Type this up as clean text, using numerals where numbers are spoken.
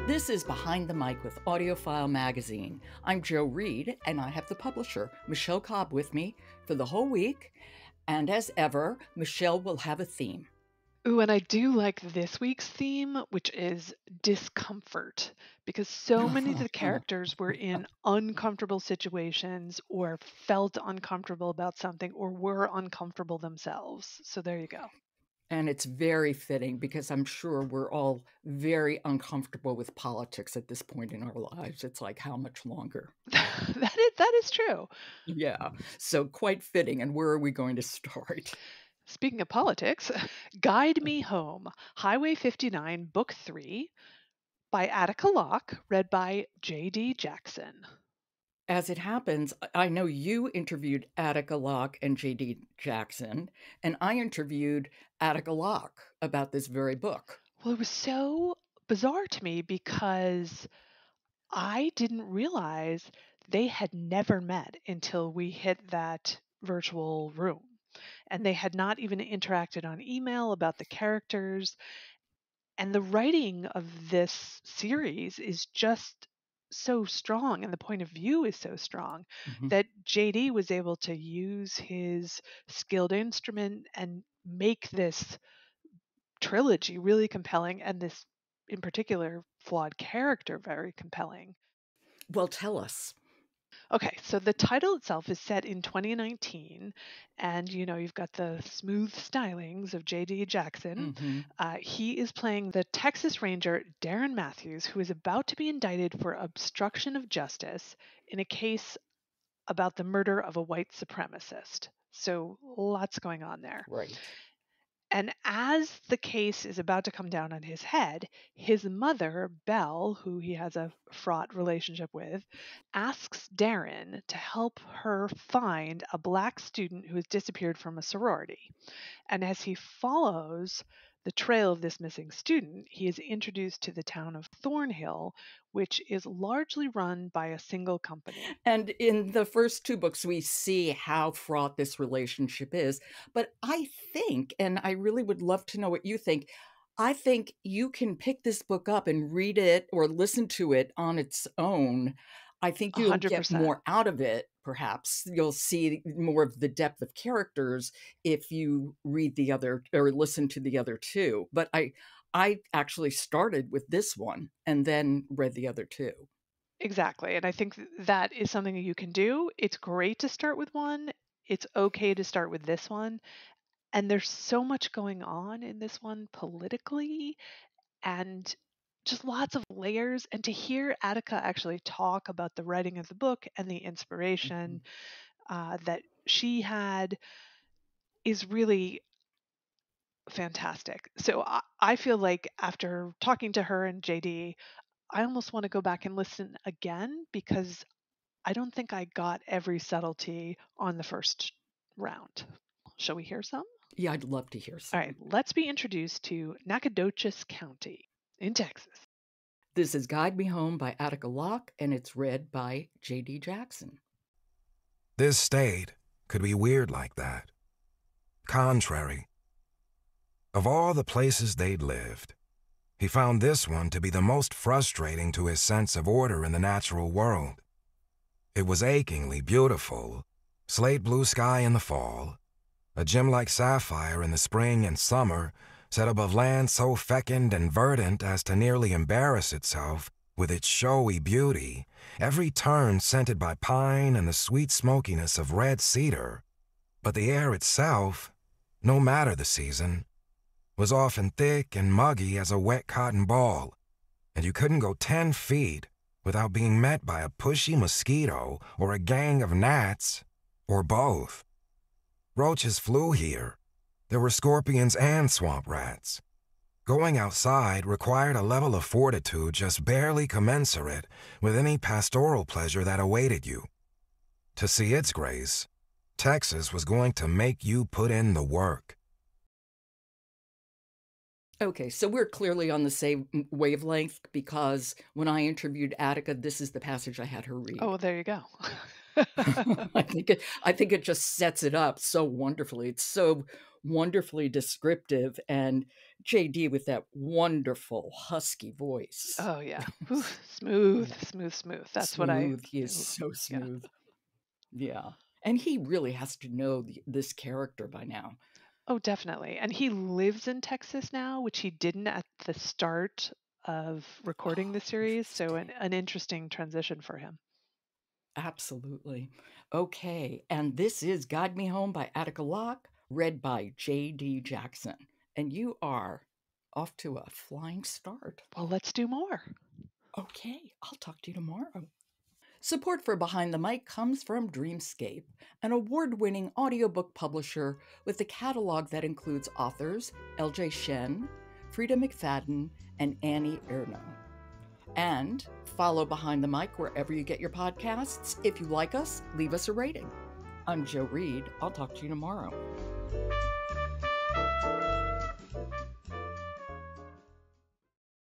This is Behind the Mic with AudioFile magazine. I'm Joe Reed, and I have the publisher, Michele Cobb, with me for the whole week. And as ever, Michele will have a theme. Ooh, and I do like this week's theme, which is discomfort, because so many of the characters were in uncomfortable situations or felt uncomfortable about something or were uncomfortable themselves. So there you go. And it's very fitting because I'm sure we're all very uncomfortable with politics at this point in our lives. It's like, how much longer? That is true. Yeah, so quite fitting. And where are we going to start? Speaking of politics, Guide Me Home, Highway 59, Book 3 by Attica Locke, read by J.D. Jackson. As it happens, I know you interviewed Attica Locke and J.D. Jackson, and I interviewed Attica Locke about this very book. Well, it was so bizarre to me because I didn't realize they had never met until we hit that virtual room. And they had not even interacted on email about the characters. And the writing of this series is just so strong, and the point of view is so strong that JD was able to use his skilled instrument and make this trilogy really compelling, and this in particular flawed character very compelling. Well, tell us. Okay, so the title itself is set in 2019, and you've got the smooth stylings of J.D. Jackson. He is playing the Texas Ranger Darren Mathews, who is about to be indicted for obstruction of justice in a case about the murder of a white supremacist. So lots going on there. Right. And as the case is about to come down on his head, his mother, Belle, who he has a fraught relationship with, asks Darren to help her find a black student who has disappeared from a sorority. And as he follows the trail of this missing student, he is introduced to the town of Thornhill, which is largely run by a single company. And in the first two books, we see how fraught this relationship is. But I think, and I really would love to know what you think, I think you can pick this book up and read it or listen to it on its own. I think you'll get 100%. more out of it, perhaps. You'll see more of the depth of characters if you read the other or listen to the other two. But I actually started with this one and then read the other two. Exactly. And I think that is something that you can do. It's great to start with one. It's okay to start with this one. And there's so much going on in this one politically and just lots of layers. And to hear Attica actually talk about the writing of the book and the inspiration that she had is really fantastic. So I feel like after talking to her and JD, I almost want to go back and listen again because I don't think I got every subtlety on the first round. Shall we hear some? Yeah, I'd love to hear All some. right, let's be introduced to Nacogdoches County in Texas. This is Guide Me Home by Attica Locke, and it's read by J.D. Jackson. This state could be weird like that. Contrary. Of all the places they'd lived, he found this one to be the most frustrating to his sense of order in the natural world. It was achingly beautiful, slate blue sky in the fall, a gem-like sapphire in the spring and summer, set above land so fecund and verdant as to nearly embarrass itself with its showy beauty, every turn scented by pine and the sweet smokiness of red cedar. But the air itself, no matter the season, was often thick and muggy as a wet cotton ball, and you couldn't go 10 feet without being met by a pushy mosquito or a gang of gnats, or both. Roaches flew here. There were scorpions and swamp rats. Going outside required a level of fortitude just barely commensurate with any pastoral pleasure that awaited you. To see its grace, Texas was going to make you put in the work. Okay, so we're clearly on the same wavelength because when I interviewed Attica, this is the passage I had her read. Oh, there you go. I think it just sets it up so wonderfully. It's so wonderfully descriptive, and JD with that wonderful husky voice. Oh yeah. Whew, smooth, Yeah. smooth, smooth. That's what I Smooth. He is ooh, so yeah. smooth. Yeah. And he really has to know this character by now. Oh, definitely. And he lives in Texas now, which he didn't at the start of recording the Oh, series. So an interesting transition for him. absolutely. Okay. And this is Guide Me Home by Attica Locke, read by J.D. Jackson. And you are off to a flying start. Well, let's do more. Okay. I'll talk to you tomorrow. Support for Behind the Mic comes from Dreamscape, an award-winning audiobook publisher with a catalog that includes authors L.J. Shen, Frida McFadden, and Annie Ernaux. And follow Behind the Mic wherever you get your podcasts. If you like us, leave us a rating. I'm Jo Reed. I'll talk to you tomorrow.